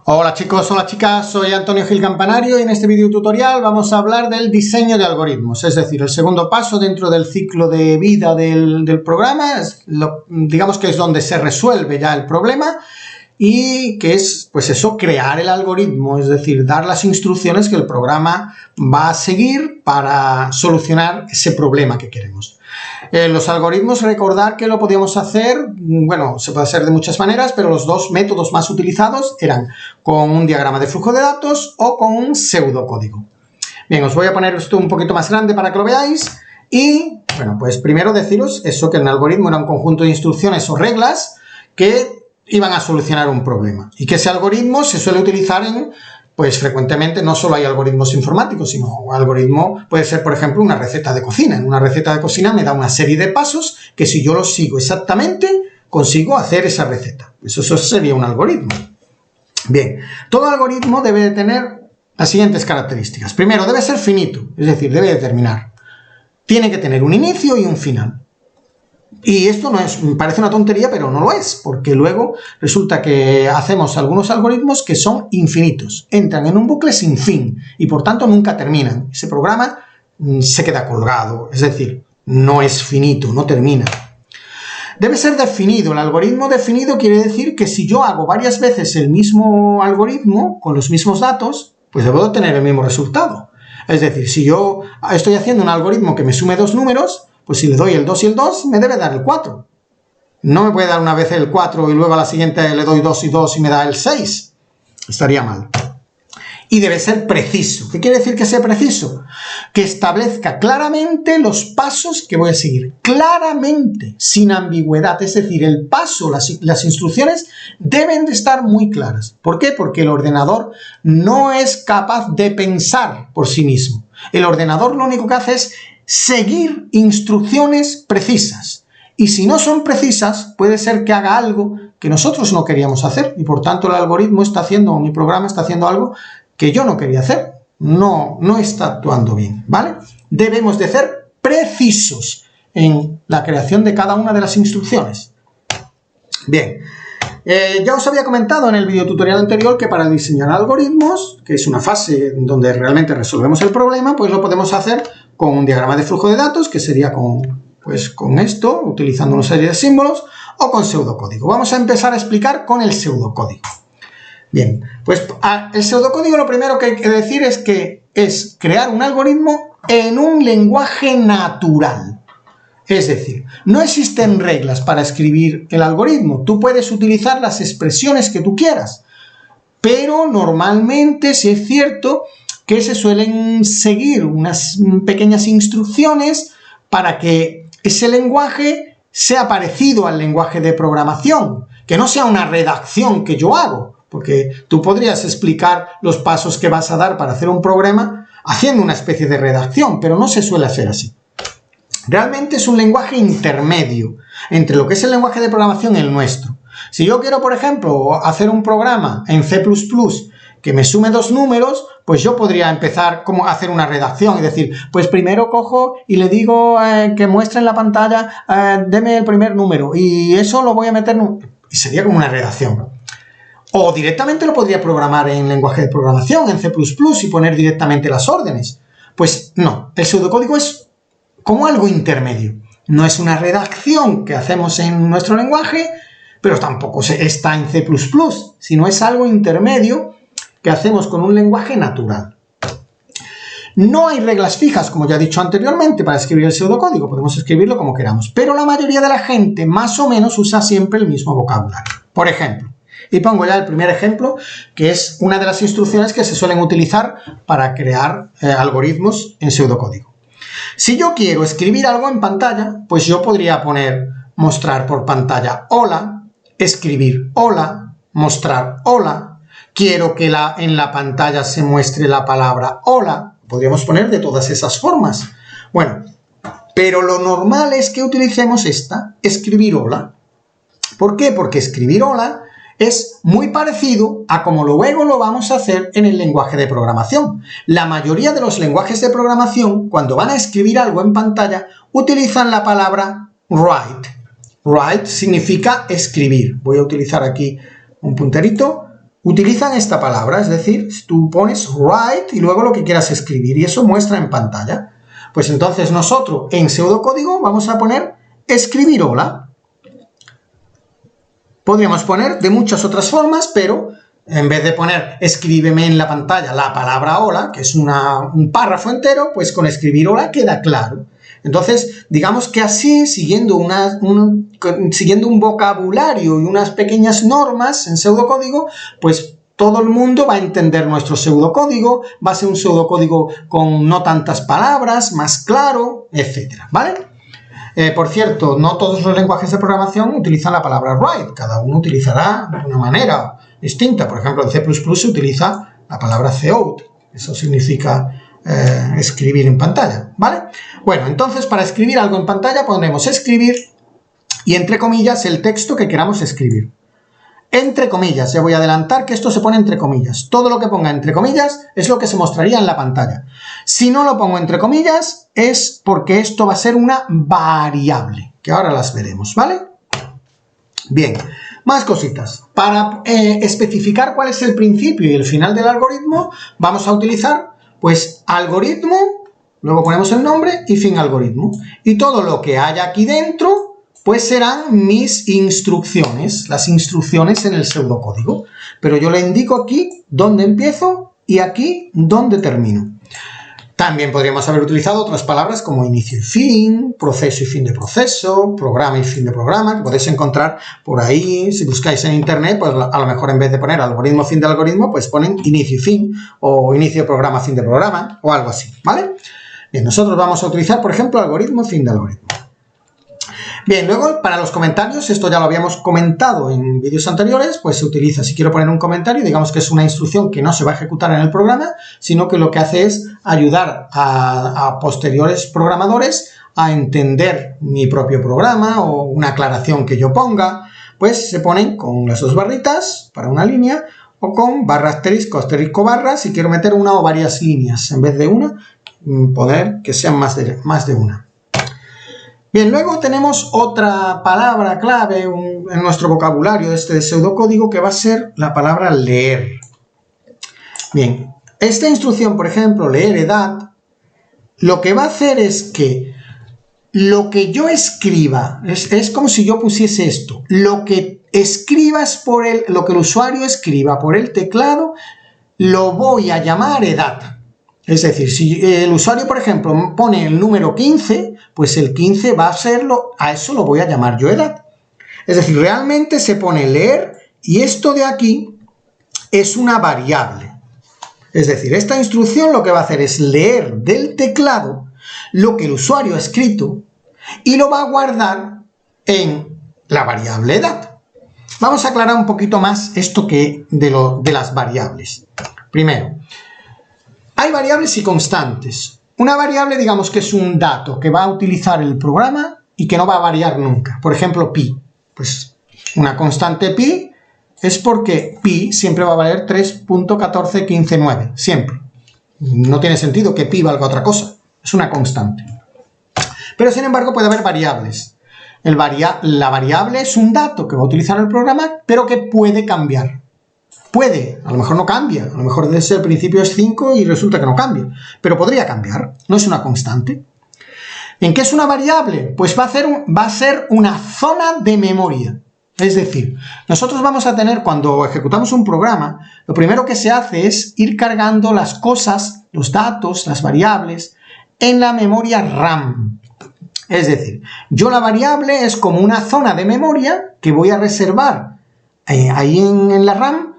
Hola chicos, hola chicas, soy Antonio Gil Campanario y en este video tutorial vamos a hablar del diseño de algoritmos, es decir, el segundo paso dentro del ciclo de vida del programa, digamos que es donde se resuelve ya el problema y que es, pues eso, crear el algoritmo, es decir, dar las instrucciones que el programa va a seguir para solucionar ese problema que queremos. Los algoritmos, recordar que lo podíamos hacer, bueno, se puede hacer de muchas maneras, pero los dos métodos más utilizados eran con un diagrama de flujo de datos o con un pseudocódigo. Bien, os voy a poner esto un poquito más grande para que lo veáis y, bueno, pues primero deciros eso, que un algoritmo era un conjunto de instrucciones o reglas que iban a solucionar un problema y que ese algoritmo se suele utilizar pues frecuentemente no solo hay algoritmos informáticos, sino un algoritmo puede ser, por ejemplo, una receta de cocina. En una receta de cocina me da una serie de pasos que si yo los sigo exactamente, consigo hacer esa receta. Eso sería un algoritmo. Bien, todo algoritmo debe de tener las siguientes características. Primero, debe ser finito, es decir, debe de terminar. Tiene que tener un inicio y un final. Y esto parece una tontería, pero no lo es, porque luego resulta que hacemos algunos algoritmos que son infinitos, entran en un bucle sin fin y por tanto nunca terminan. Ese programa se queda colgado, es decir, no es finito, no termina. Debe ser definido. El algoritmo definido quiere decir que si yo hago varias veces el mismo algoritmo con los mismos datos, pues debo obtener el mismo resultado. Es decir, si yo estoy haciendo un algoritmo que me sume dos números, pues si le doy el 2 y el 2, me debe dar el 4. No me puede dar una vez el 4 y luego a la siguiente le doy 2 y 2 y me da el 6. Estaría mal. Y debe ser preciso. ¿Qué quiere decir que sea preciso? Que establezca claramente los pasos que voy a seguir. Claramente, sin ambigüedad. Es decir, el paso, las instrucciones deben de estar muy claras. ¿Por qué? Porque el ordenador no es capaz de pensar por sí mismo. El ordenador lo único que hace es seguir instrucciones precisas. Y si no son precisas, puede ser que haga algo que nosotros no queríamos hacer. Y por tanto el algoritmo está haciendo, o mi programa está haciendo algo que yo no quería hacer. No está actuando bien, ¿vale? Debemos de ser precisos en la creación de cada una de las instrucciones. Bien. Ya os había comentado en el video tutorial anterior que para diseñar algoritmos, que es una fase donde realmente resolvemos el problema, pues lo podemos hacer con un diagrama de flujo de datos, que sería con esto, utilizando una serie de símbolos, o con pseudocódigo. Vamos a empezar a explicar con el pseudocódigo. Bien, pues el pseudocódigo lo primero que hay que decir es que es crear un algoritmo en un lenguaje natural. Es decir, no existen reglas para escribir el algoritmo. Tú puedes utilizar las expresiones que tú quieras, pero normalmente sí es cierto que se suelen seguir unas pequeñas instrucciones para que ese lenguaje sea parecido al lenguaje de programación, que no sea una redacción que yo hago, porque tú podrías explicar los pasos que vas a dar para hacer un programa haciendo una especie de redacción, pero no se suele hacer así. Realmente es un lenguaje intermedio entre lo que es el lenguaje de programación y el nuestro. Si yo quiero, por ejemplo, hacer un programa en C++ que me sume dos números, pues yo podría empezar como a hacer una redacción y decir, pues primero cojo y le digo que muestre en la pantalla, deme el primer número y eso lo voy a meter, y sería como una redacción. O directamente lo podría programar en lenguaje de programación, en C++, y poner directamente las órdenes. Pues no, el pseudocódigo es como algo intermedio. No es una redacción que hacemos en nuestro lenguaje, pero tampoco está en C++, sino es algo intermedio que hacemos con un lenguaje natural. No hay reglas fijas, como ya he dicho anteriormente, para escribir el pseudocódigo. Podemos escribirlo como queramos, pero la mayoría de la gente más o menos usa siempre el mismo vocabulario. Por ejemplo, y pongo ya el primer ejemplo, que es una de las instrucciones que se suelen utilizar para crear algoritmos en pseudocódigo. Si yo quiero escribir algo en pantalla, pues yo podría poner mostrar por pantalla hola, escribir hola, mostrar hola. Quiero que en la pantalla se muestre la palabra hola. Podríamos poner de todas esas formas. Bueno, pero lo normal es que utilicemos escribir hola. ¿Por qué? Porque escribir hola es muy parecido a como luego lo vamos a hacer en el lenguaje de programación. La mayoría de los lenguajes de programación, cuando van a escribir algo en pantalla, utilizan la palabra write. Write significa escribir. Voy a utilizar aquí un punterito. utilizan esta palabra, es decir, tú pones write y luego lo que quieras escribir y eso muestra en pantalla. Pues entonces nosotros en pseudocódigo vamos a poner escribir hola. Podríamos poner de muchas otras formas, pero en vez de poner escríbeme en la pantalla la palabra hola, que es un párrafo entero, pues con escribir hola queda claro. Entonces, digamos que así, siguiendo un vocabulario y unas pequeñas normas en pseudocódigo, pues todo el mundo va a entender nuestro pseudocódigo, va a ser un pseudocódigo con no tantas palabras, más claro, etcétera, ¿vale? Por cierto, no todos los lenguajes de programación utilizan la palabra write, cada uno utilizará de una manera distinta. Por ejemplo, en C++ se utiliza la palabra cout, eso significa escribir en pantalla, ¿vale? Bueno, entonces para escribir algo en pantalla pondremos escribir y entre comillas el texto que queramos escribir. Entre comillas, ya voy a adelantar que esto se pone entre comillas. Todo lo que ponga entre comillas es lo que se mostraría en la pantalla. Si no lo pongo entre comillas es porque esto va a ser una variable, que ahora las veremos, ¿vale? Bien, más cositas. Para especificar cuál es el principio y el final del algoritmo, vamos a utilizar, pues, algoritmo, luego ponemos el nombre y fin algoritmo. Y todo lo que haya aquí dentro pues serán mis instrucciones, las instrucciones en el pseudocódigo. Pero yo le indico aquí dónde empiezo y aquí dónde termino. También podríamos haber utilizado otras palabras como inicio y fin, proceso y fin de proceso, programa y fin de programa, que podéis encontrar por ahí, si buscáis en internet, pues a lo mejor en vez de poner algoritmo, fin de algoritmo, pues ponen inicio y fin, o inicio de programa, fin de programa, o algo así, ¿vale? Bien, nosotros vamos a utilizar, por ejemplo, algoritmo, fin de algoritmo. Bien, luego para los comentarios, esto ya lo habíamos comentado en vídeos anteriores, pues se utiliza, si quiero poner un comentario, digamos que es una instrucción que no se va a ejecutar en el programa, sino que lo que hace es ayudar a posteriores programadores a entender mi propio programa o una aclaración que yo ponga, pues se ponen con las dos barritas para una línea o con barra asterisco, asterisco barra, si quiero meter una o varias líneas en vez de una, poder que sean más de una. Bien, luego tenemos otra palabra clave en nuestro vocabulario de pseudocódigo que va a ser la palabra leer. Bien, esta instrucción, por ejemplo, leer edad, lo que va a hacer es que lo que yo escriba, es como si yo pusiese esto, lo que escribas lo que el usuario escriba por el teclado, lo voy a llamar edad. Es decir, si el usuario, por ejemplo, pone el número 15, pues el 15 va a serlo, a eso lo voy a llamar yo edad. Es decir, realmente se pone leer y esto de aquí es una variable. Es decir, esta instrucción lo que va a hacer es leer del teclado lo que el usuario ha escrito y lo va a guardar en la variable edad. Vamos a aclarar un poquito más esto de las variables. Primero, hay variables y constantes. Una variable, digamos que es un dato que va a utilizar el programa y que no va a variar nunca. Por ejemplo, pi. Pues una constante pi es porque pi siempre va a valer 3.14159. Siempre. No tiene sentido que pi valga otra cosa. Es una constante. Pero sin embargo puede haber variables. La variable es un dato que va a utilizar el programa, pero que puede cambiar. Puede, a lo mejor no cambia, a lo mejor desde el principio es 5 y resulta que no cambia, pero podría cambiar, no es una constante. ¿En qué es una variable? Pues va a ser una zona de memoria. Es decir, nosotros vamos a tener, cuando ejecutamos un programa, lo primero que se hace es ir cargando las cosas, los datos, las variables, en la memoria RAM. Es decir, yo la variable es como una zona de memoria que voy a reservar ahí en la RAM,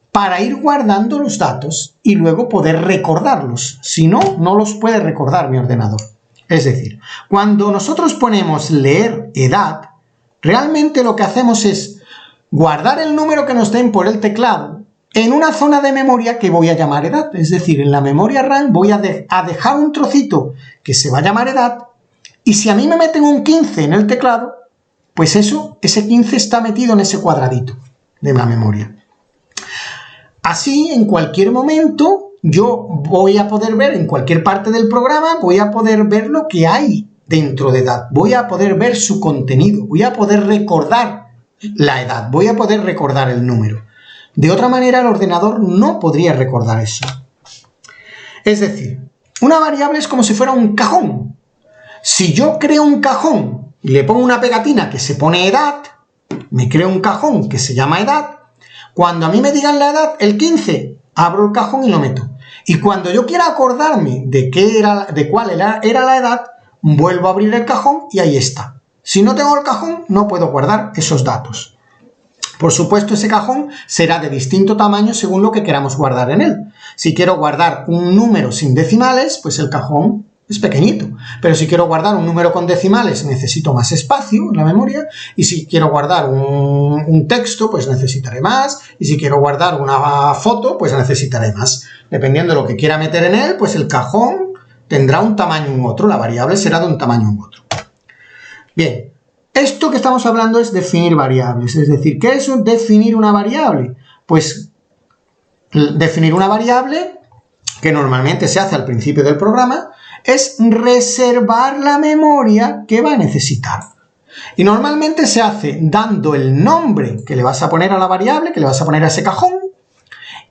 para ir guardando los datos y luego poder recordarlos. Si no, no los puede recordar mi ordenador. Es decir, cuando nosotros ponemos leer edad, realmente lo que hacemos es guardar el número que nos den por el teclado en una zona de memoria que voy a llamar edad. Es decir, en la memoria RAM voy a dejar un trocito que se va a llamar edad y si a mí me meten un 15 en el teclado, pues ese 15 está metido en ese cuadradito de la memoria. Así, en cualquier momento, yo voy a poder ver, en cualquier parte del programa, voy a poder ver lo que hay dentro de edad. Voy a poder ver su contenido, voy a poder recordar la edad, voy a poder recordar el número. De otra manera, el ordenador no podría recordar eso. Es decir, una variable es como si fuera un cajón. Si yo creo un cajón y le pongo una pegatina que se pone edad, me creo un cajón que se llama edad, cuando a mí me digan la edad, el 15, abro el cajón y lo meto. Y cuando yo quiera acordarme de cuál era la edad, vuelvo a abrir el cajón y ahí está. Si no tengo el cajón, no puedo guardar esos datos. Por supuesto, ese cajón será de distinto tamaño según lo que queramos guardar en él. Si quiero guardar un número sin decimales, pues el cajón es pequeñito. Pero si quiero guardar un número con decimales, necesito más espacio en la memoria. Y si quiero guardar un texto, pues necesitaré más. Y si quiero guardar una foto, pues necesitaré más. Dependiendo de lo que quiera meter en él, pues el cajón tendrá un tamaño u otro. La variable será de un tamaño u otro. Bien. Esto que estamos hablando es definir variables, es decir, ¿qué es definir una variable? Pues definir una variable, que normalmente se hace al principio del programa, es reservar la memoria que va a necesitar. Y normalmente se hace dando el nombre que le vas a poner a la variable, que le vas a poner a ese cajón,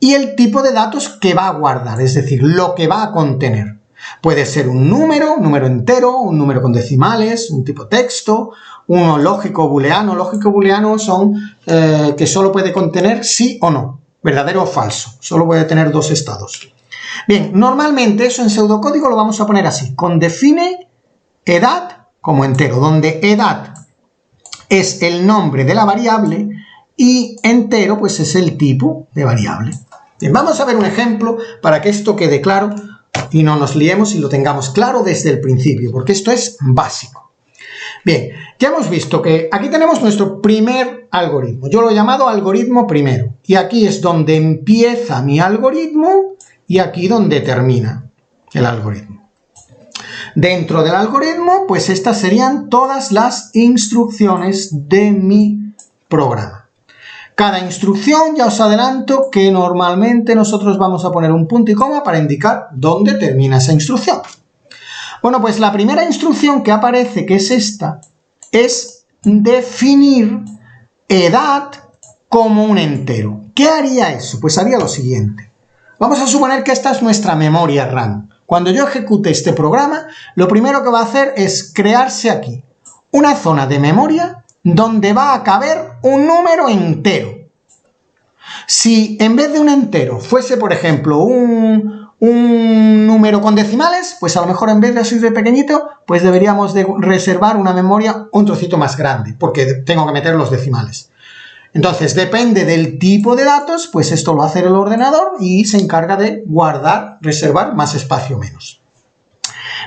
y el tipo de datos que va a guardar, es decir, lo que va a contener. Puede ser un número entero, un número con decimales, un tipo texto, uno lógico booleano. Lógico booleano son que solo puede contener sí o no, verdadero o falso. Solo puede tener dos estados. Bien, normalmente eso en pseudocódigo lo vamos a poner así, con define edad como entero, donde edad es el nombre de la variable y entero pues es el tipo de variable. Bien, vamos a ver un ejemplo para que esto quede claro y no nos liemos y lo tengamos claro desde el principio, porque esto es básico. Bien, ya hemos visto que aquí tenemos nuestro primer algoritmo. Yo lo he llamado algoritmo primero. Y aquí es donde empieza mi algoritmo y aquí donde termina el algoritmo. Dentro del algoritmo, pues estas serían todas las instrucciones de mi programa. Cada instrucción, ya os adelanto que normalmente nosotros vamos a poner un punto y coma para indicar dónde termina esa instrucción. Bueno, pues la primera instrucción que aparece, que es esta, es definir edad como un entero. ¿Qué haría eso? Pues haría lo siguiente. Vamos a suponer que esta es nuestra memoria RAM. Cuando yo ejecute este programa, lo primero que va a hacer es crearse aquí una zona de memoria donde va a caber un número entero. Si en vez de un entero fuese, por ejemplo, un número con decimales, pues a lo mejor en vez de así de pequeñito, pues deberíamos de reservar una memoria un trocito más grande, porque tengo que meter los decimales. Entonces, depende del tipo de datos, pues esto lo hace el ordenador y se encarga de guardar, reservar más espacio o menos.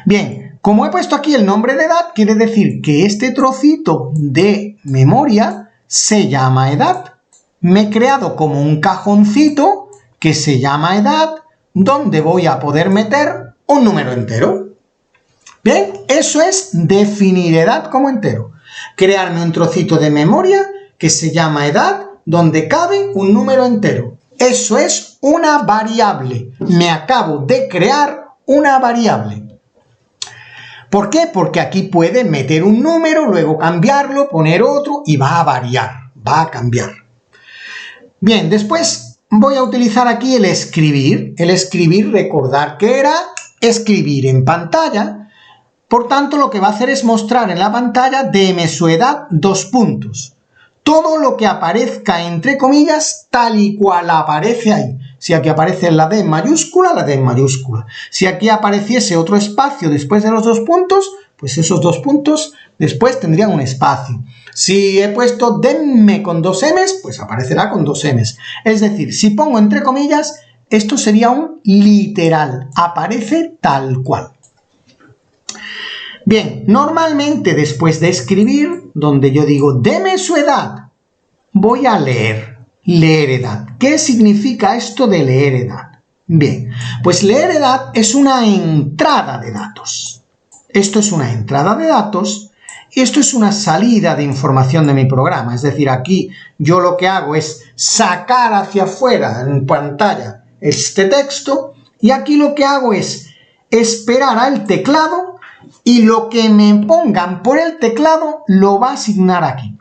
Bien. Como he puesto aquí el nombre de edad, quiere decir que este trocito de memoria se llama edad. Me he creado como un cajoncito que se llama edad, donde voy a poder meter un número entero. Bien, eso es definir edad como entero. Crearme un trocito de memoria que se llama edad, donde cabe un número entero. Eso es una variable. Me acabo de crear una variable. ¿Por qué? Porque aquí puede meter un número, luego cambiarlo, poner otro y va a variar, va a cambiar. Bien, después voy a utilizar aquí el escribir. El escribir, recordar que era escribir en pantalla. Por tanto, lo que va a hacer es mostrar en la pantalla deme su edad, dos puntos. Todo lo que aparezca entre comillas tal y cual aparece ahí. Si aquí aparece la D en mayúscula, la D en mayúscula. Si aquí apareciese otro espacio después de los dos puntos, pues esos dos puntos después tendrían un espacio. Si he puesto denme con dos M's, pues aparecerá con dos M's. Es decir, si pongo entre comillas, esto sería un literal. Aparece tal cual. Bien, normalmente después de escribir, donde yo digo deme su edad, voy a leer edad. ¿Qué significa esto de leer edad? Bien, pues leer edad es una entrada de datos. Esto es una entrada de datos y esto es una salida de información de mi programa. Es decir, aquí yo lo que hago es sacar hacia afuera en pantalla este texto y aquí lo que hago es esperar al teclado y lo que me pongan por el teclado lo va a asignar aquí.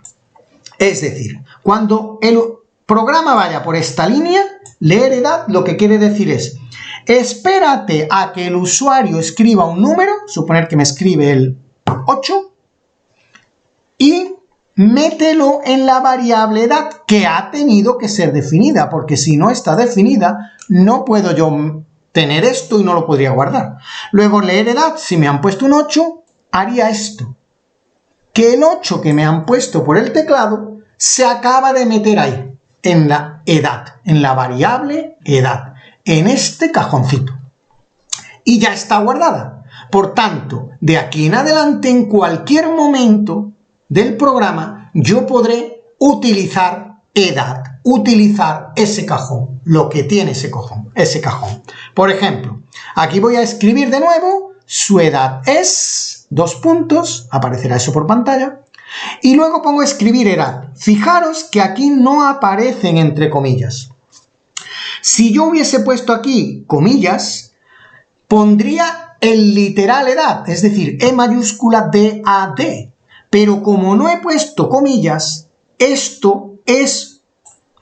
Es decir, cuando el programa vaya por esta línea, leer edad, lo que quiere decir es, espérate a que el usuario escriba un número, suponer que me escribe el 8, y mételo en la variable edad que ha tenido que ser definida, porque si no está definida, no puedo yo tener esto y no lo podría guardar. Luego leer edad, si me han puesto un 8, haría esto, que el 8 que me han puesto por el teclado se acaba de meter ahí, en la edad, en la variable edad, en este cajoncito. Y ya está guardada. Por tanto, de aquí en adelante, en cualquier momento del programa, yo podré utilizar edad, utilizar ese cajón, lo que tiene ese cajón. Por ejemplo, aquí voy a escribir de nuevo, su edad es, 2 puntos, aparecerá eso por pantalla, y luego pongo escribir edad. Fijaros que aquí no aparecen entre comillas. Si yo hubiese puesto aquí comillas, pondría el literal edad, es decir, E mayúscula D-A-D. Pero como no he puesto comillas, esto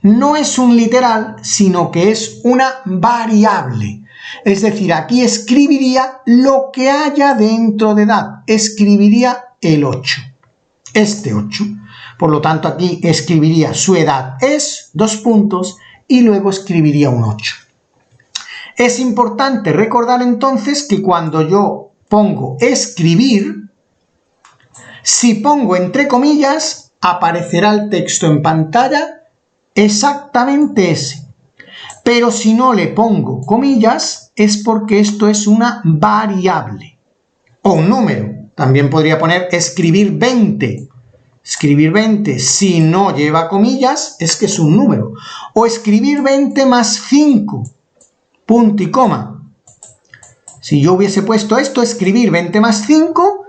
no es un literal, sino que es una variable. Es decir, aquí escribiría lo que haya dentro de edad. Escribiría el 8. Este 8. Por lo tanto, aquí escribiría su edad es, 2 puntos, y luego escribiría un 8. Es importante recordar entonces que cuando yo pongo escribir, si pongo entre comillas, aparecerá el texto en pantalla exactamente ese. Pero si no le pongo comillas, es porque esto es una variable. O un número. También podría poner escribir 20. Escribir 20, si no lleva comillas, es que es un número. O escribir 20 más 5. Punto y coma. Si yo hubiese puesto esto, escribir 20 más 5,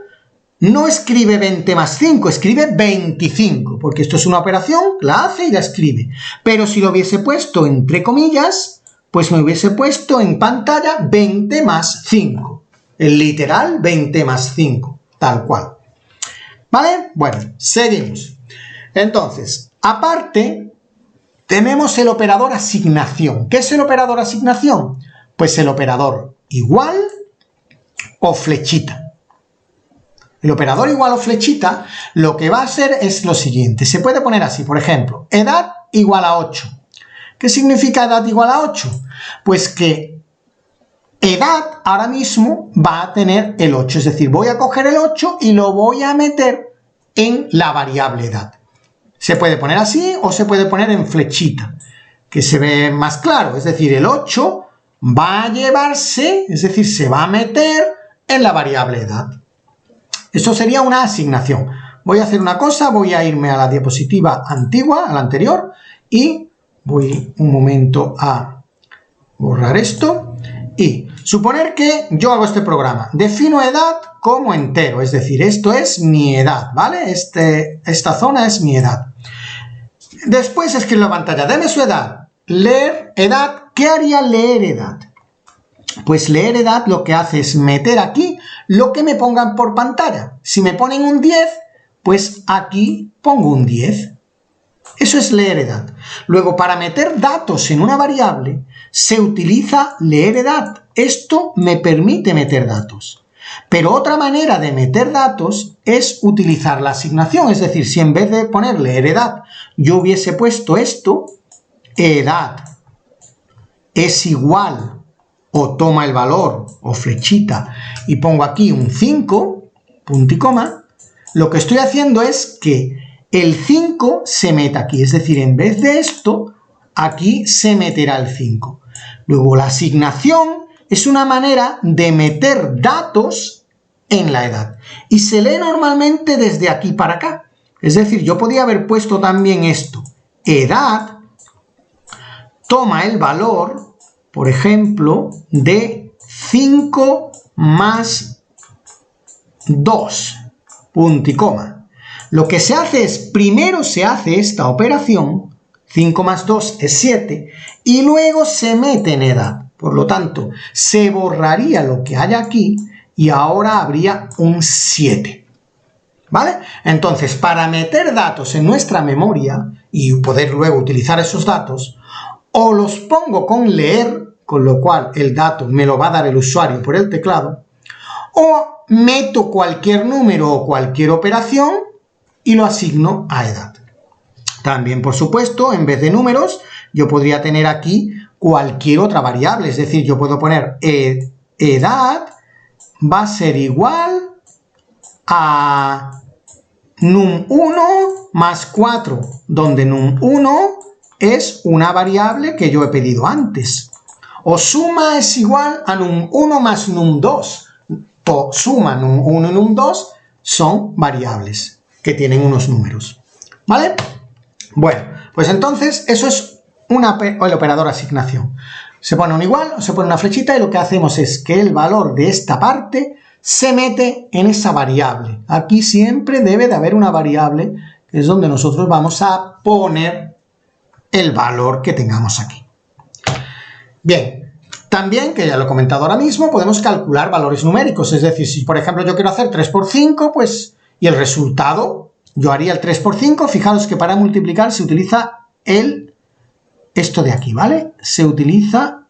no escribe 20 más 5, escribe 25, porque esto es una operación, la hace y la escribe. Pero si lo hubiese puesto entre comillas, pues me hubiese puesto en pantalla 20 más 5. El literal 20 más 5, tal cual. ¿Vale? Bueno, seguimos. Entonces, aparte, tenemos el operador asignación. ¿Qué es el operador asignación? Pues el operador igual o flechita. El operador igual o flechita lo que va a hacer es lo siguiente. Se puede poner así, por ejemplo, edad igual a 8. ¿Qué significa edad igual a 8? Pues que edad ahora mismo va a tener el 8. Es decir, voy a coger el 8 y lo voy a meter en la variable edad. Se puede poner así o se puede poner en flechita, que se ve más claro. Es decir, el 8 va a llevarse, es decir, se va a meter en la variable edad. Eso sería una asignación. Voy a hacer una cosa, voy a irme a la diapositiva antigua, a la anterior, y voy un momento a borrar esto. Y suponer que yo hago este programa. Defino edad como entero, es decir, esto es mi edad, ¿vale? Esta zona es mi edad. Después escribo en la pantalla, deme su edad. Leer edad. ¿Qué haría leer edad? Pues leer edad lo que hace es meter aquí lo que me pongan por pantalla. Si me ponen un 10, pues aquí pongo un 10. Eso es leer edad. Luego, para meter datos en una variable, se utiliza leer edad. Esto me permite meter datos. Pero otra manera de meter datos es utilizar la asignación. Es decir, si en vez de poner leer edad, yo hubiese puesto esto, edad es igual o toma el valor, o flechita, y pongo aquí un 5, punto y coma, lo que estoy haciendo es que el 5 se meta aquí, es decir, en vez de esto, aquí se meterá el 5. Luego, la asignación es una manera de meter datos en la edad, y se lee normalmente desde aquí para acá. Es decir, yo podía haber puesto también esto, edad, toma el valor, por ejemplo, de 5 más 2, punto y coma. Lo que se hace es, primero se hace esta operación, 5 más 2 es 7, y luego se mete en edad. Por lo tanto, se borraría lo que hay aquí y ahora habría un 7. ¿Vale? Entonces, para meter datos en nuestra memoria y poder luego utilizar esos datos, o los pongo con leer, con lo cual el dato me lo va a dar el usuario por el teclado, o meto cualquier número o cualquier operación y lo asigno a edad. También, por supuesto, en vez de números, yo podría tener aquí cualquier otra variable, es decir, yo puedo poner edad va a ser igual a num1 más 4, donde num1 es una variable que yo he pedido antes. O suma es igual a num1 más num2. Suma num1 y num2 son variables que tienen unos números. ¿Vale? Bueno, pues entonces eso es el operador asignación. Se pone un igual o se pone una flechita y lo que hacemos es que el valor de esta parte se mete en esa variable. Aquí siempre debe de haber una variable que es donde nosotros vamos a poner el valor que tengamos aquí. Bien, también, que ya lo he comentado ahora mismo, podemos calcular valores numéricos. Es decir, si por ejemplo yo quiero hacer 3 por 5, pues, y el resultado, yo haría el 3 por 5. Fijaros que para multiplicar se utiliza esto de aquí, ¿vale? Se utiliza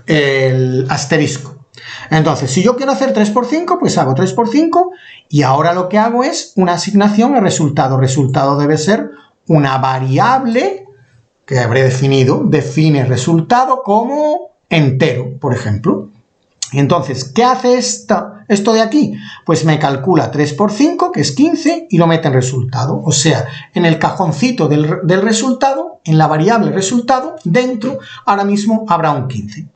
el asterisco. Entonces, si yo quiero hacer 3 por 5, pues hago 3 por 5 y ahora lo que hago es una asignación al resultado. El resultado debe ser una variable que habré definido. Define resultado como entero, por ejemplo. Entonces, ¿qué hace esto de aquí? Pues me calcula 3 por 5, que es 15, y lo mete en resultado. O sea, en el cajoncito del resultado, en la variable resultado, dentro, ahora mismo habrá un 15.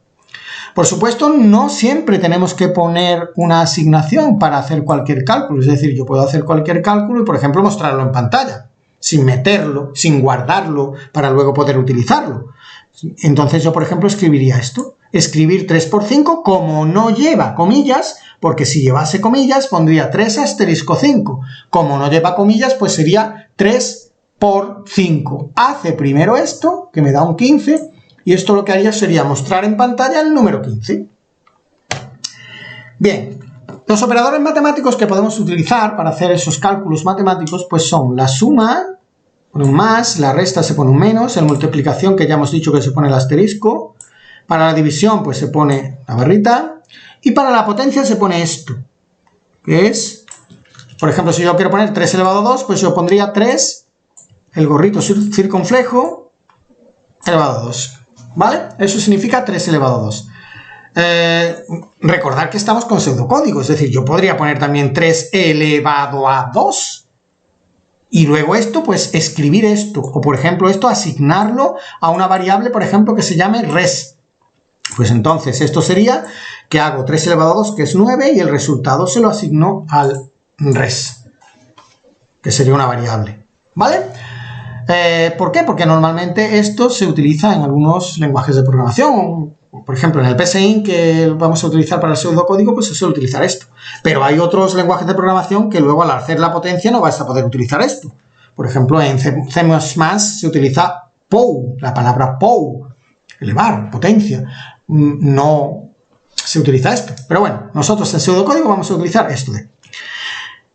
Por supuesto, no siempre tenemos que poner una asignación para hacer cualquier cálculo. Es decir, yo puedo hacer cualquier cálculo y, por ejemplo, mostrarlo en pantalla, sin meterlo, sin guardarlo, para luego poder utilizarlo. Entonces yo, por ejemplo, escribiría esto. Escribir 3 por 5 como no lleva comillas, porque si llevase comillas pondría 3 asterisco 5. Como no lleva comillas, pues sería 3 por 5. Hace primero esto, que me da un 15, y esto lo que haría sería mostrar en pantalla el número 15. Bien, los operadores matemáticos que podemos utilizar para hacer esos cálculos matemáticos pues son la suma, pone un más, la resta se pone un menos, la multiplicación que ya hemos dicho que se pone el asterisco, para la división pues se pone la barrita y para la potencia se pone esto, que es, por ejemplo, si yo quiero poner 3 elevado a 2, pues yo pondría 3, el gorrito circunflejo, elevado a 2, ¿vale? Eso significa 3 elevado a 2. Recordar que estamos con pseudocódigo, es decir, yo podría poner también 3 elevado a 2 y luego esto, pues escribir esto, o por ejemplo esto asignarlo a una variable, por ejemplo, que se llame res. Pues entonces esto sería que hago 3 elevado a 2, que es 9, y el resultado se lo asigno al res, que sería una variable, ¿vale? ¿Por qué? Porque normalmente esto se utiliza en algunos lenguajes de programación. Por ejemplo, en el PSIN, que vamos a utilizar para el pseudocódigo, pues se suele utilizar esto. Pero hay otros lenguajes de programación que luego al hacer la potencia no vas a poder utilizar esto. Por ejemplo, en C++ se utiliza POW, la palabra POW, elevar, potencia. No se utiliza esto. Pero bueno, nosotros en pseudocódigo vamos a utilizar esto de.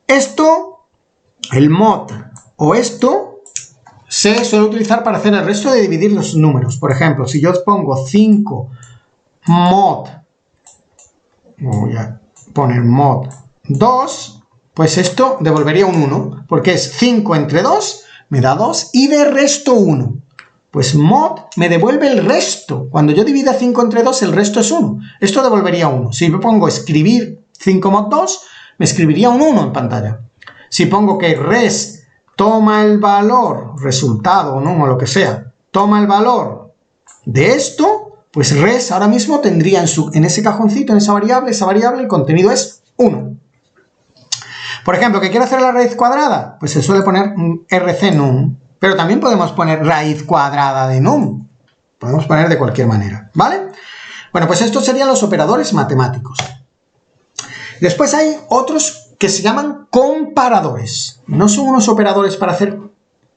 Esto, el mod o esto, se suele utilizar para hacer el resto de dividir los números. Por ejemplo, si yo os pongo 5 mod, voy a poner mod 2, pues esto devolvería un 1, porque es 5 entre 2, me da 2, y de resto 1. Pues mod me devuelve el resto. Cuando yo divida 5 entre 2, el resto es 1. Esto devolvería 1. Si yo pongo escribir 5 mod 2, me escribiría un 1 en pantalla. Si pongo que res toma el valor, resultado, ¿no? O lo que sea, toma el valor de esto, pues res ahora mismo tendría en ese cajoncito, en esa variable, el contenido es 1. Por ejemplo, ¿que quiero hacer la raíz cuadrada? Pues se suele poner rcnum, pero también podemos poner raíz cuadrada de num. Podemos poner de cualquier manera, ¿vale? Bueno, pues estos serían los operadores matemáticos. Después hay otros que se llaman comparadores. No son unos operadores para hacer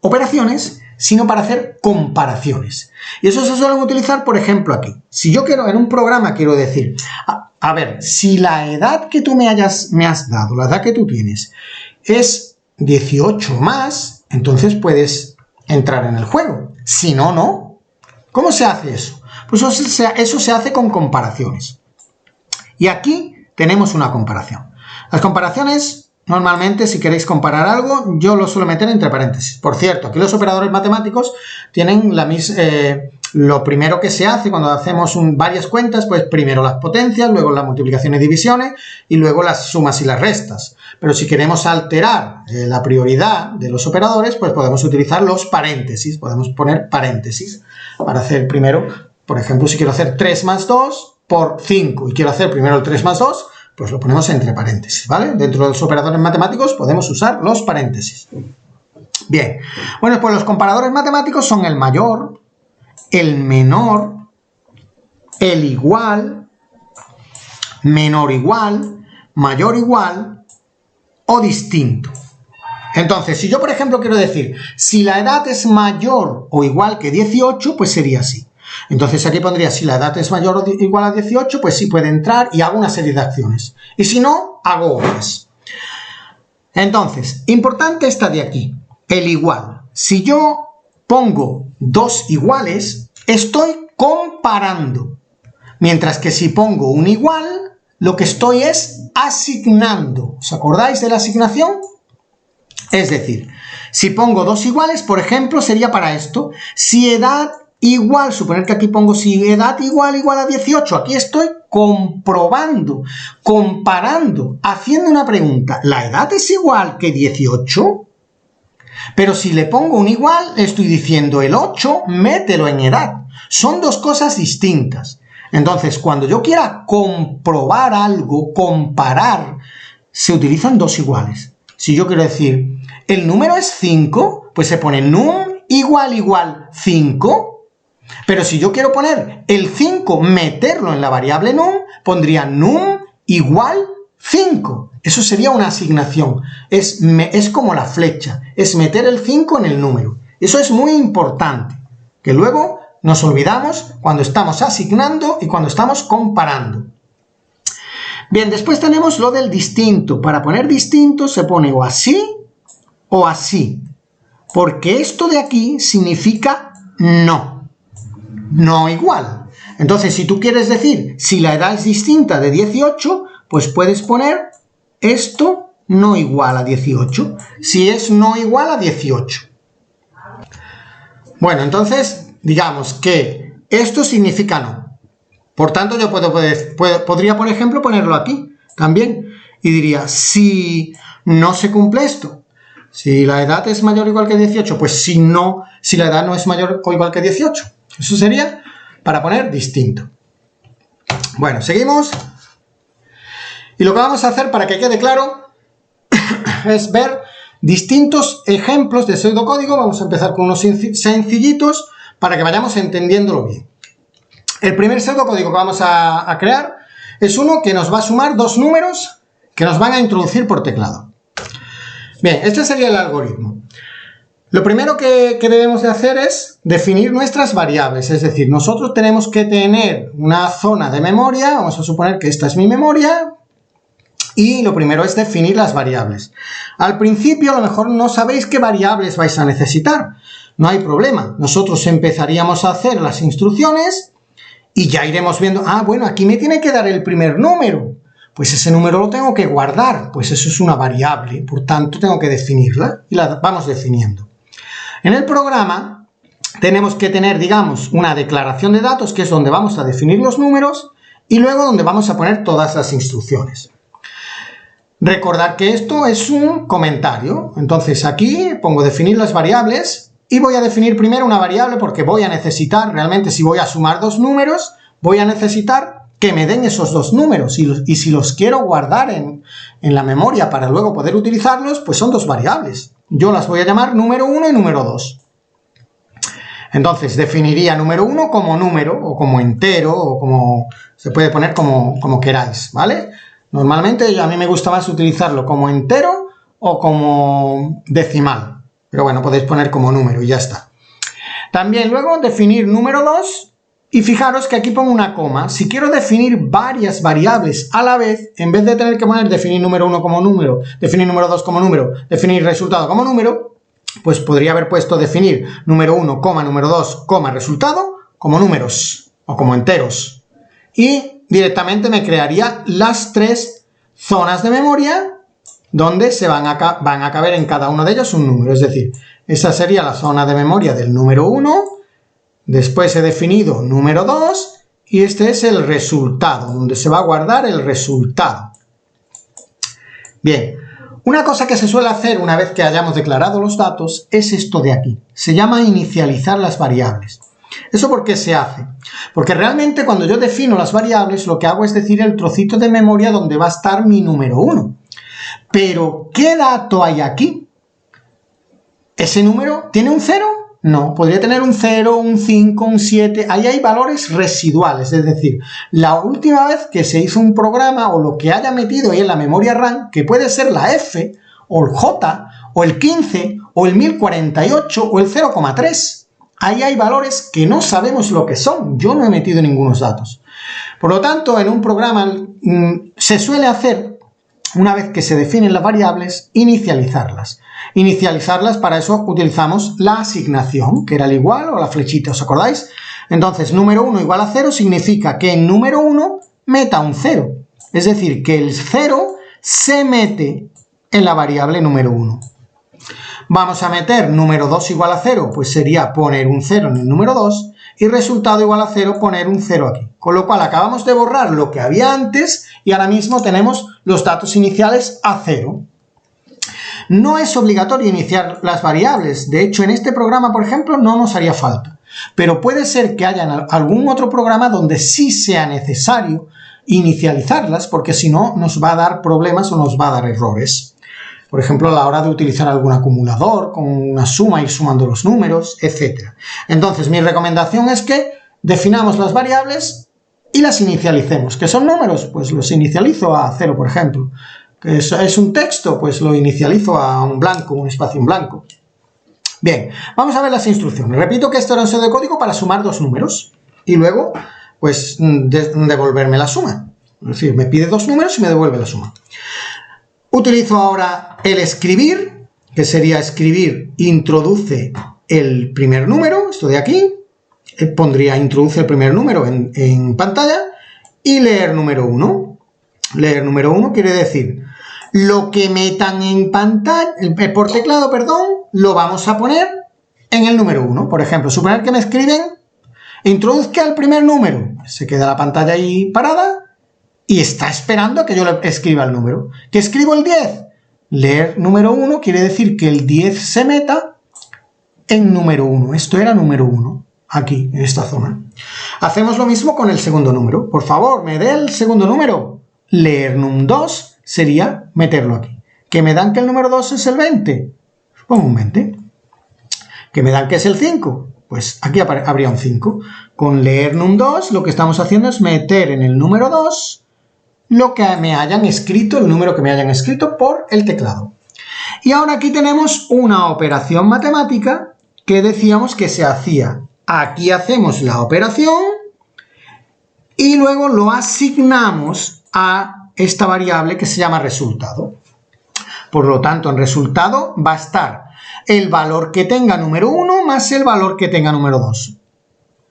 operaciones, sino para hacer comparaciones. Y eso se suelen utilizar, por ejemplo, aquí. Si yo quiero, en un programa quiero decir, a ver, si la edad que tú me has dado, la edad que tú tienes, es 18 más, entonces puedes entrar en el juego. Si no, no. ¿Cómo se hace eso? Pues eso se hace con comparaciones. Y aquí tenemos una comparación. Las comparaciones, normalmente, si queréis comparar algo, yo lo suelo meter entre paréntesis. Por cierto, aquí los operadores matemáticos tienen lo primero que se hace cuando hacemos varias cuentas, pues primero las potencias, luego las multiplicaciones y divisiones y luego las sumas y las restas. Pero si queremos alterar la prioridad de los operadores, pues podemos utilizar los paréntesis. Podemos poner paréntesis para hacer primero, por ejemplo, si quiero hacer 3 más 2 por 5 y quiero hacer primero el 3 más 2, pues lo ponemos entre paréntesis, ¿vale? Dentro de los operadores matemáticos podemos usar los paréntesis. Bien, bueno, pues los comparadores matemáticos son el mayor, el menor, el igual, menor igual, mayor igual o distinto. Entonces, si yo, por ejemplo, quiero decir, si la edad es mayor o igual que 18, pues sería así. Entonces aquí pondría, si la edad es mayor o igual a 18, pues sí puede entrar y hago una serie de acciones. Y si no, hago otras. Entonces, importante esta de aquí, el igual. Si yo pongo dos iguales, estoy comparando. Mientras que si pongo un igual, lo que estoy es asignando. ¿Os acordáis de la asignación? Es decir, si pongo dos iguales, por ejemplo, sería para esto. Si edad igual, suponer que aquí pongo si edad igual a 18, aquí estoy comprobando, comparando, haciendo una pregunta. ¿La edad es igual que 18? Pero si le pongo un igual, estoy diciendo el 8, mételo en edad. Son dos cosas distintas. Entonces, cuando yo quiera comprobar algo, comparar, se utilizan dos iguales. Si yo quiero decir, el número es 5, pues se pone num igual 5. Pero si yo quiero poner el 5, meterlo en la variable num, pondría num igual 5. Eso sería una asignación. Es como la flecha, es meter el 5 en el número. Eso es muy importante, que luego nos olvidamos cuando estamos asignando y cuando estamos comparando. Bien, después tenemos lo del distinto. Para poner distinto se pone o así o así, porque esto de aquí significa no, no igual. Entonces, si tú quieres decir si la edad es distinta de 18, pues puedes poner esto no igual a 18, si es no igual a 18. Bueno, entonces, digamos que esto significa no. Por tanto, yo podría, por ejemplo, ponerlo aquí también. Y diría, si no se cumple esto, si la edad es mayor o igual que 18, pues si la edad no es mayor o igual que 18. Eso sería para poner distinto. Bueno, seguimos. Y lo que vamos a hacer para que quede claro es ver distintos ejemplos de pseudocódigo. Vamos a empezar con unos sencillitos para que vayamos entendiéndolo bien. El primer pseudocódigo que vamos a crear es uno que nos va a sumar dos números que nos van a introducir por teclado. Bien, este sería el algoritmo. Lo primero que debemos de hacer es definir nuestras variables, es decir, nosotros tenemos que tener una zona de memoria, vamos a suponer que esta es mi memoria, y lo primero es definir las variables. Al principio a lo mejor no sabéis qué variables vais a necesitar, no hay problema, nosotros empezaríamos a hacer las instrucciones y ya iremos viendo, bueno, aquí me tiene que dar el primer número, pues ese número lo tengo que guardar, pues eso es una variable, por tanto tengo que definirla y la vamos definiendo. En el programa tenemos que tener, digamos, una declaración de datos, que es donde vamos a definir los números, y luego donde vamos a poner todas las instrucciones. Recordad que esto es un comentario, entonces aquí pongo definir las variables, y voy a definir primero una variable porque voy a necesitar, realmente si voy a sumar dos números, voy a necesitar que me den esos dos números, y si los quiero guardar en la memoria para luego poder utilizarlos, pues son dos variables. Yo las voy a llamar número 1 y número 2. Entonces definiría número 1 como número, o como entero, o como se puede poner como queráis, ¿vale? Normalmente a mí me gusta más utilizarlo como entero o como decimal, pero bueno, podéis poner como número y ya está. También luego definir número 2, y fijaros que aquí pongo una coma. Si quiero definir varias variables a la vez, en vez de tener que poner definir número 1 como número, definir número 2 como número, definir resultado como número, pues podría haber puesto definir número 1, número 2, resultado como números o como enteros. Y directamente me crearía las 3 zonas de memoria donde se van a caber en cada uno de ellos un número. Es decir, esa sería la zona de memoria del número 1, después he definido número 2 y este es el resultado, donde se va a guardar el resultado. Bien, una cosa que se suele hacer una vez que hayamos declarado los datos es esto de aquí. Se llama inicializar las variables. ¿Eso por qué se hace? Porque realmente cuando yo defino las variables lo que hago es decir el trocito de memoria donde va a estar mi número 1. Pero, ¿qué dato hay aquí? ¿Ese número tiene un 0? No, podría tener un 0, un 5, un 7, ahí hay valores residuales, es decir, la última vez que se hizo un programa o lo que haya metido ahí en la memoria RAM, que puede ser la F, o el J, o el 15, o el 1048, o el 0,3, ahí hay valores que no sabemos lo que son, yo no he metido ningunos datos. Por lo tanto, en un programa se suele hacer, una vez que se definen las variables, inicializarlas. Inicializarlas, para eso utilizamos la asignación, que era el igual o la flechita, ¿os acordáis? Entonces, número 1 igual a 0 significa que en número 1 meta un 0. Es decir, que el 0 se mete en la variable número 1. Vamos a meter número 2 igual a 0, pues sería poner un 0 en el número 2, y resultado igual a 0, poner un 0 aquí. Con lo cual acabamos de borrar lo que había antes y ahora mismo tenemos los datos iniciales a 0. No es obligatorio iniciar las variables. De hecho, en este programa, por ejemplo, no nos haría falta. Pero puede ser que haya algún otro programa donde sí sea necesario inicializarlas, porque si no nos va a dar problemas o nos va a dar errores. Por ejemplo, a la hora de utilizar algún acumulador, con una suma, ir sumando los números, etc. Entonces, mi recomendación es que definamos las variables y las inicialicemos. ¿Qué son números? Pues los inicializo a 0, por ejemplo. ¿Que es un texto? Pues lo inicializo a un blanco, un espacio en blanco. Bien, vamos a ver las instrucciones. Repito que esto era un set de código para sumar 2 números y luego, pues, devolverme la suma. Es decir, me pide 2 números y me devuelve la suma. Utilizo ahora el escribir, que sería escribir introduce el primer número, esto de aquí, pondría introduce el primer número en pantalla, y leer número 1. Leer número 1 quiere decir, lo que metan en pantalla, por teclado, perdón, lo vamos a poner en el número 1. Por ejemplo, suponer que me escriben, introduzca el primer número, se queda la pantalla ahí parada, y está esperando a que yo le escriba el número. ¿Que escribo el 10? Leer número 1 quiere decir que el 10 se meta en número 1. Esto era número 1, aquí, en esta zona. Hacemos lo mismo con el segundo número. Por favor, me dé el segundo número. Leer num 2 sería meterlo aquí. ¿Que me dan que el número 2 es el 20? Pongo un 20. ¿Que me dan que es el 5? Pues aquí habría un 5. Con leer num 2 lo que estamos haciendo es meter en el número 2 lo que me hayan escrito, el número que me hayan escrito por el teclado. Y ahora aquí tenemos una operación matemática que decíamos que se hacía. Aquí hacemos la operación y luego lo asignamos a esta variable que se llama resultado. Por lo tanto, en resultado va a estar el valor que tenga número 1 más el valor que tenga número 2.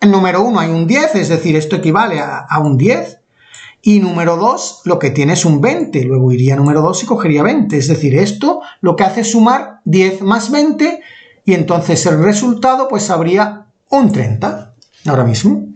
En número 1 hay un 10, es decir, esto equivale a un 10. Y número 2 lo que tiene es un 20, luego iría número 2 y cogería 20, es decir, esto lo que hace es sumar 10 más 20 y entonces el resultado pues habría un 30, ahora mismo.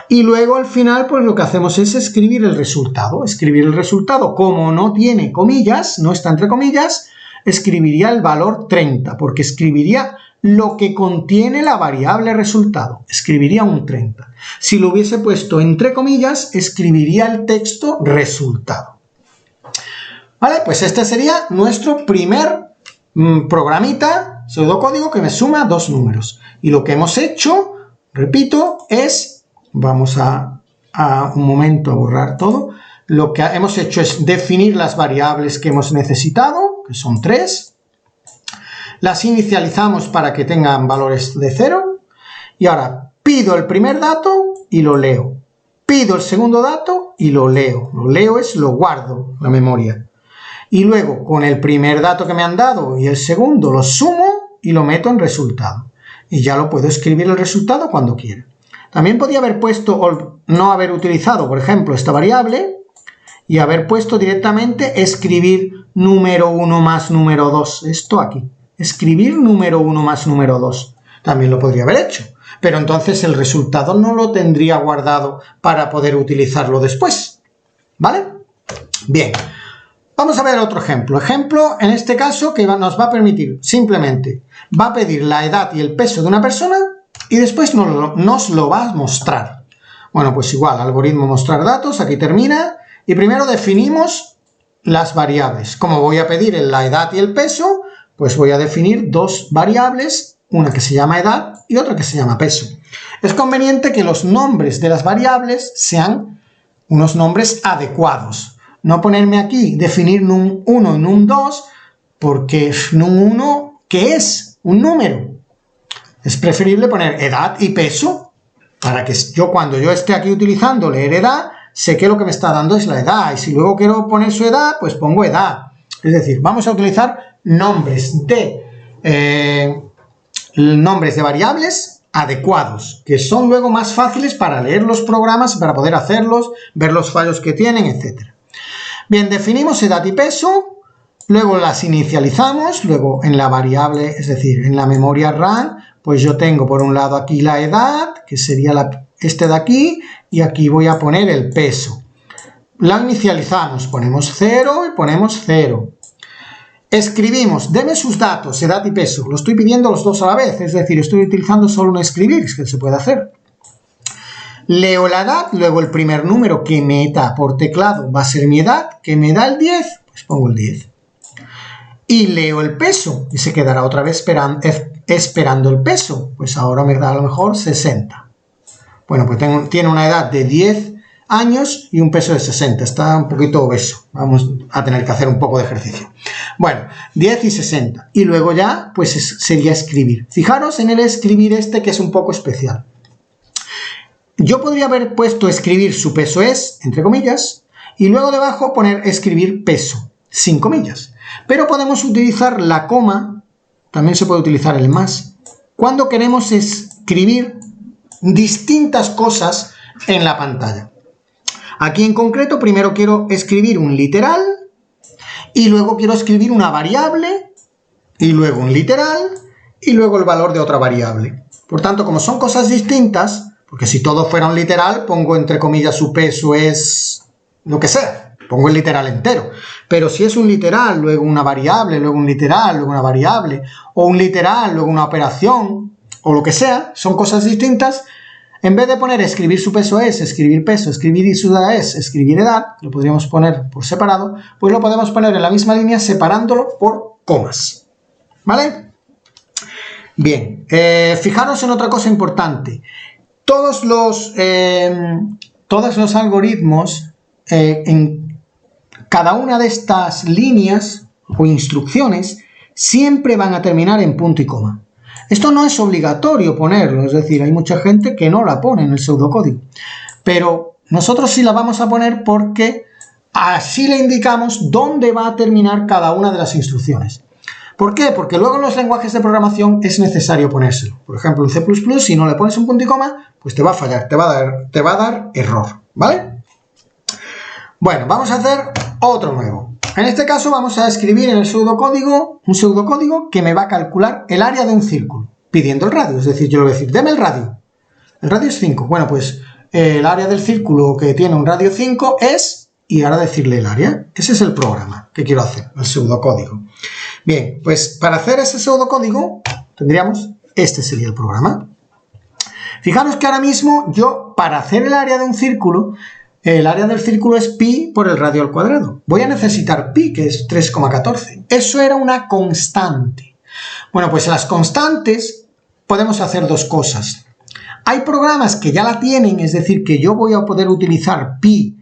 Y luego al final pues lo que hacemos es escribir el resultado. Escribir el resultado, como no tiene comillas, no está entre comillas, escribiría el valor 30, porque escribiría lo que contiene la variable resultado. Escribiría un 30. Si lo hubiese puesto entre comillas, escribiría el texto resultado. Vale, pues este sería nuestro primer programita, pseudocódigo que me suma 2 números. Y lo que hemos hecho, repito, es, vamos a un momento a borrar todo, lo que hemos hecho es definir las variables que hemos necesitado, que son 3, las inicializamos para que tengan valores de 0 y ahora pido el primer dato y lo leo. Pido el segundo dato y lo leo. Lo leo es lo guardo, la memoria. Y luego con el primer dato que me han dado y el segundo los sumo y lo meto en resultado. Y ya lo puedo escribir el resultado cuando quiera. También podía haber puesto o no haber utilizado, por ejemplo, esta variable y haber puesto directamente escribir número 1 más número 2. Esto aquí. Escribir número 1 más número 2. También lo podría haber hecho. Pero entonces el resultado no lo tendría guardado para poder utilizarlo después. ¿Vale? Bien. Vamos a ver otro ejemplo. Ejemplo, en este caso, que nos va a permitir simplemente, va a pedir la edad y el peso de una persona y después nos lo va a mostrar. Bueno, pues igual, algoritmo mostrar datos, aquí termina. Y primero definimos las variables. Como voy a pedir la edad y el peso, pues voy a definir dos variables, una que se llama edad y otra que se llama peso. Es conveniente que los nombres de las variables sean unos nombres adecuados. No ponerme aquí, definir num1 y num2, porque num1, ¿qué es? Un número. Es preferible poner edad y peso, para que yo cuando yo esté aquí utilizando leer edad, sé que lo que me está dando es la edad, y si luego quiero poner su edad, pues pongo edad. Es decir, vamos a utilizar nombres de variables adecuados, que son luego más fáciles para leer los programas, para poder hacerlos, ver los fallos que tienen, etc. Bien, definimos edad y peso, luego las inicializamos, luego en la variable, es decir, en la memoria RAM, pues yo tengo por un lado aquí la edad, que sería este de aquí, y aquí voy a poner el peso. La inicializamos, ponemos 0 y ponemos 0. Escribimos, deme sus datos, edad y peso. Lo estoy pidiendo los dos a la vez, es decir, estoy utilizando solo un escribir, que se puede hacer. Leo la edad, luego el primer número que meta por teclado va a ser mi edad, que me da el 10, pues pongo el 10. Y leo el peso, y se quedará otra vez esperando el peso, pues ahora me da a lo mejor 60. Bueno, pues tiene una edad de 10 años y un peso de 60, está un poquito obeso, vamos a tener que hacer un poco de ejercicio. Bueno, 10 y 60, y luego ya pues sería escribir. Fijaros en el escribir este que es un poco especial. Yo podría haber puesto escribir su peso es, entre comillas, y luego debajo poner escribir peso, sin comillas. Pero podemos utilizar la coma, también se puede utilizar el más, cuando queremos escribir distintas cosas en la pantalla. Aquí en concreto primero quiero escribir un literal y luego quiero escribir una variable y luego un literal y luego el valor de otra variable. Por tanto, como son cosas distintas, porque si todo fuera un literal, pongo entre comillas su peso es lo que sea, pongo el literal entero. Pero si es un literal, luego una variable, luego un literal, luego una variable, o un literal, luego una operación, o lo que sea, son cosas distintas. En vez de poner escribir su peso es, escribir peso, escribir su edad es, escribir edad, lo podríamos poner por separado, pues lo podemos poner en la misma línea separándolo por comas. ¿Vale? Bien, fijaros en otra cosa importante. Todos los algoritmos, en cada una de estas líneas o instrucciones, siempre van a terminar en punto y coma. Esto no es obligatorio ponerlo, es decir, hay mucha gente que no la pone en el pseudocódigo, pero nosotros sí la vamos a poner porque así le indicamos dónde va a terminar cada una de las instrucciones. ¿Por qué? Porque luego en los lenguajes de programación es necesario ponérselo. Por ejemplo, en C++, si no le pones un punto y coma, pues te va a fallar, te va a dar error, ¿vale? Bueno, vamos a hacer otro nuevo. En este caso vamos a escribir en el pseudocódigo un pseudocódigo que me va a calcular el área de un círculo, pidiendo el radio. Es decir, yo le voy a decir, deme el radio. El radio es 5. Bueno, pues el área del círculo que tiene un radio 5 es, y ahora decirle el área. Ese es el programa que quiero hacer, el pseudocódigo. Bien, pues para hacer ese pseudocódigo tendríamos, este sería el programa. Fijaros que ahora mismo yo, para hacer el área de un círculo, el área del círculo es pi por el radio al cuadrado. Voy a necesitar pi, que es 3,14. Eso era una constante. Bueno, pues en las constantes podemos hacer dos cosas. Hay programas que ya la tienen, es decir, que yo voy a poder utilizar pi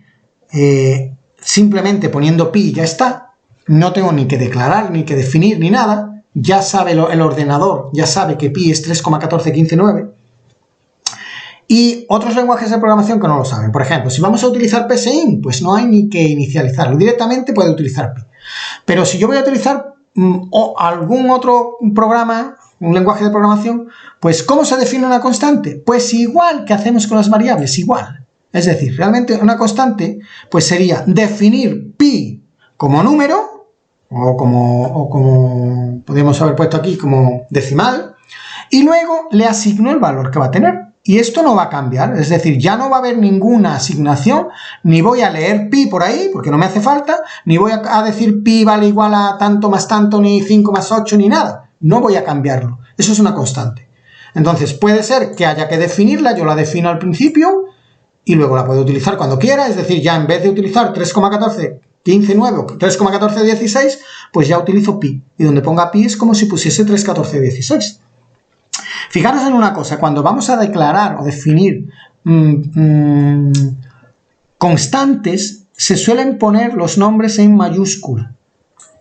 simplemente poniendo pi y ya está. No tengo ni que declarar, ni que definir, ni nada. Ya sabe el ordenador, ya sabe que pi es 3,14159. Y otros lenguajes de programación que no lo saben. Por ejemplo, si vamos a utilizar PSIN, pues no hay ni que inicializarlo. Directamente puede utilizar pi. Pero si yo voy a utilizar o algún otro programa, un lenguaje de programación, pues ¿cómo se define una constante? Pues igual que hacemos con las variables, igual. Es decir, realmente una constante pues sería definir pi como número, o como podríamos haber puesto aquí como decimal, y luego le asigno el valor que va a tener. Y esto no va a cambiar, es decir, ya no va a haber ninguna asignación, ni voy a leer pi por ahí, porque no me hace falta, ni voy a decir pi vale igual a tanto más tanto, ni 5 más 8, ni nada. No voy a cambiarlo, eso es una constante. Entonces puede ser que haya que definirla, yo la defino al principio, y luego la puedo utilizar cuando quiera, es decir, ya en vez de utilizar 3,14, 15, 9, 3,14, 16, pues ya utilizo pi, y donde ponga pi es como si pusiese 3,14, 16. Fijaros en una cosa, cuando vamos a declarar o definir constantes, se suelen poner los nombres en mayúscula.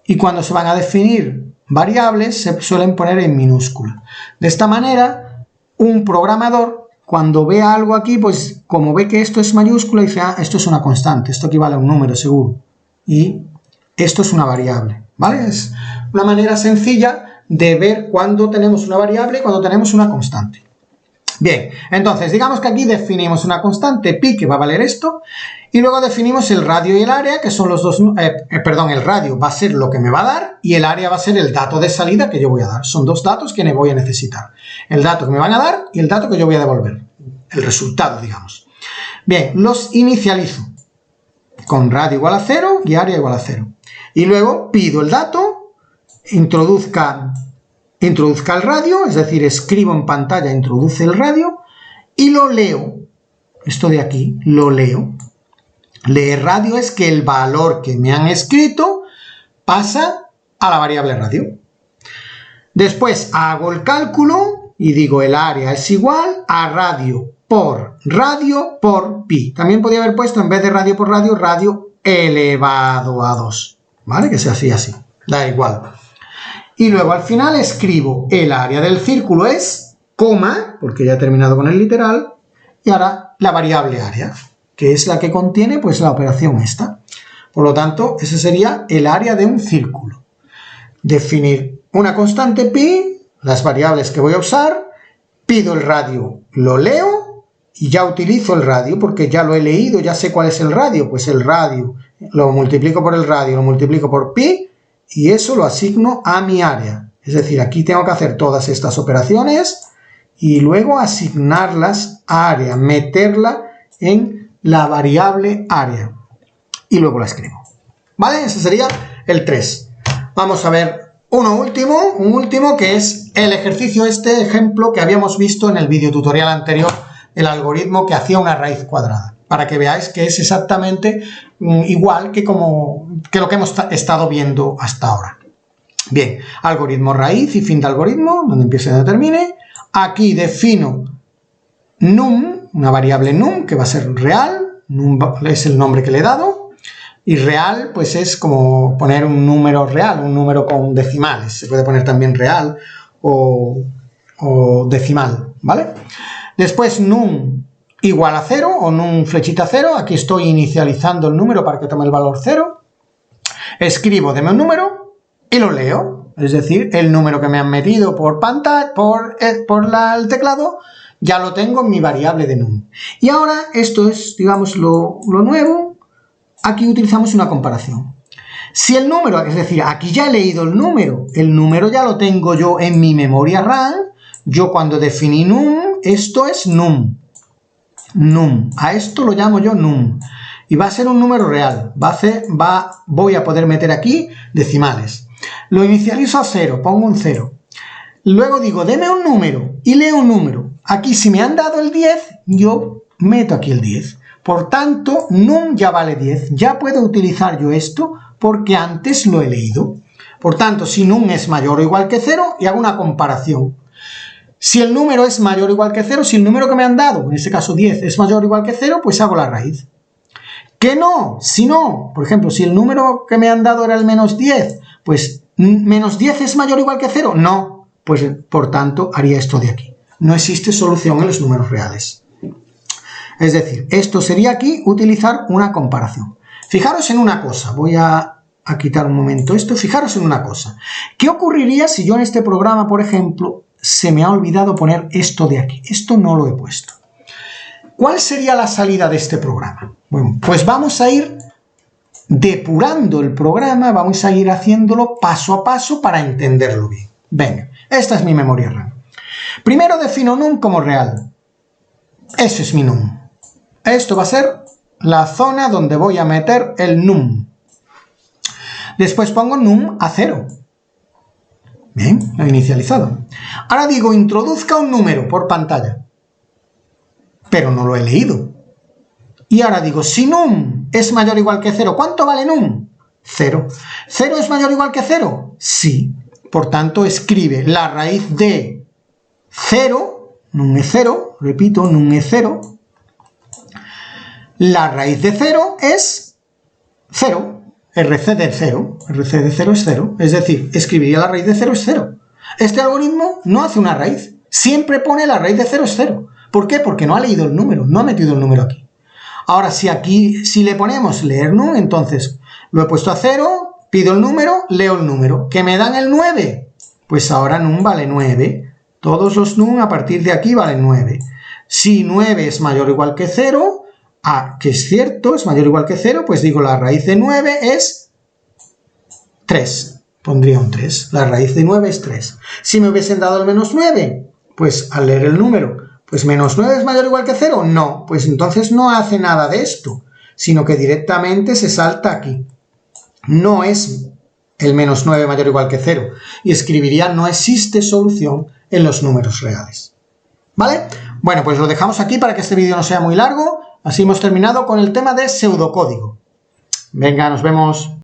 Y cuando se van a definir variables, se suelen poner en minúscula. De esta manera, un programador, cuando vea algo aquí, pues como ve que esto es mayúscula, dice, ah, esto es una constante, esto equivale a un número seguro. Y esto es una variable, ¿vale? Es una manera sencilla de ver cuándo tenemos una variable y cuándo tenemos una constante. Bien, entonces digamos que aquí definimos una constante pi que va a valer esto y luego definimos el radio y el área, que son los dos, el radio va a ser lo que me va a dar y el área va a ser el dato de salida que yo voy a dar. Son dos datos que voy a necesitar. El dato que me van a dar y el dato que yo voy a devolver. El resultado, digamos. Bien, los inicializo con radio igual a 0 y área igual a 0. Y luego pido el dato, introduzca el radio, es decir, escribo en pantalla, introduce el radio y lo leo. Esto de aquí, lo leo. Leer radio es que el valor que me han escrito pasa a la variable radio. Después hago el cálculo y digo el área es igual a radio por pi. También podría haber puesto en vez de radio por radio, radio elevado a 2. ¿Vale? Que sea así. Da igual. Y luego al final escribo el área del círculo es, coma, porque ya he terminado con el literal, y ahora la variable área, que es la que contiene pues la operación esta. Por lo tanto, ese sería el área de un círculo. Definir una constante pi, las variables que voy a usar, pido el radio, lo leo y ya utilizo el radio porque ya lo he leído, ya sé cuál es el radio. Pues el radio lo multiplico por el radio, lo multiplico por pi, y eso lo asigno a mi área. Es decir, aquí tengo que hacer todas estas operaciones y luego asignarlas a área, meterla en la variable área. Y luego la escribo. ¿Vale? Ese sería el 3. Vamos a ver un último que es el ejercicio, este ejemplo que habíamos visto en el vídeo tutorial anterior, el algoritmo que hacía una raíz cuadrada. Para que veáis que es exactamente igual que lo que hemos estado viendo hasta ahora. Bien, algoritmo raíz y fin de algoritmo, donde empiece y donde termine. Aquí defino num, una variable num, que va a ser real, num es el nombre que le he dado, y real pues es como poner un número real, un número con decimales. Se puede poner también real o decimal, ¿vale? Después num igual a 0 o num flechita 0, aquí estoy inicializando el número para que tome el valor 0, escribo deme un número y lo leo, es decir, el número que me han metido por pantalla, el teclado, ya lo tengo en mi variable de num. Y ahora esto es, digamos, lo nuevo, aquí utilizamos una comparación. Si el número, es decir, aquí ya he leído el número ya lo tengo yo en mi memoria RAM, yo cuando definí num, esto es num. A esto lo llamo yo num y va a ser un número real, voy a poder meter aquí decimales, lo inicializo a 0, pongo un 0, luego digo deme un número y leo un número, aquí si me han dado el 10 yo meto aquí el 10, por tanto num ya vale 10, ya puedo utilizar yo esto porque antes lo he leído, por tanto si num es mayor o igual que 0 y hago una comparación. Si el número es mayor o igual que 0, si el número que me han dado, en este caso 10, es mayor o igual que 0, pues hago la raíz. ¿Qué no? Si no, por ejemplo, si el número que me han dado era el menos 10, pues menos 10 es mayor o igual que 0. No, pues por tanto haría esto de aquí. No existe solución en los números reales. Es decir, esto sería aquí utilizar una comparación. Fijaros en una cosa, voy a a quitar un momento esto. Fijaros en una cosa. ¿Qué ocurriría si yo en este programa, por ejemplo, se me ha olvidado poner esto de aquí? Esto no lo he puesto. ¿Cuál sería la salida de este programa? Bueno, pues vamos a ir depurando el programa, vamos a ir haciéndolo paso a paso para entenderlo bien. Venga, esta es mi memoria RAM. Primero defino num como real. Eso es mi num. Esto va a ser la zona donde voy a meter el num. Después pongo num a 0. Bien, lo he inicializado. Ahora digo, introduzca un número por pantalla. Pero no lo he leído. Y ahora digo, si num es mayor o igual que 0, ¿cuánto vale num? 0. ¿0 es mayor o igual que 0? Sí. Por tanto, escribe la raíz de 0, num es 0, repito, num es 0. La raíz de 0 es 0. RC de 0. RC de 0 es 0. Es decir, escribiría la raíz de 0 es 0. Este algoritmo no hace una raíz. Siempre pone la raíz de 0 es 0. ¿Por qué? Porque no ha leído el número. No ha metido el número aquí. Ahora, si le ponemos leer num, entonces lo he puesto a 0, pido el número, leo el número. ¿Que me dan el 9? Pues ahora num vale 9. Todos los num a partir de aquí valen 9. Si 9 es mayor o igual que 0, que es cierto, es mayor o igual que 0, pues digo la raíz de 9 es 3. Pondría un 3. La raíz de 9 es 3. Si me hubiesen dado el menos 9, pues al leer el número, pues menos 9 es mayor o igual que 0. No, pues entonces no hace nada de esto, sino que directamente se salta aquí. No es el menos 9 mayor o igual que 0. Y escribiría no existe solución en los números reales. ¿Vale? Bueno, pues lo dejamos aquí para que este vídeo no sea muy largo. Así hemos terminado con el tema de pseudocódigo. Venga, nos vemos.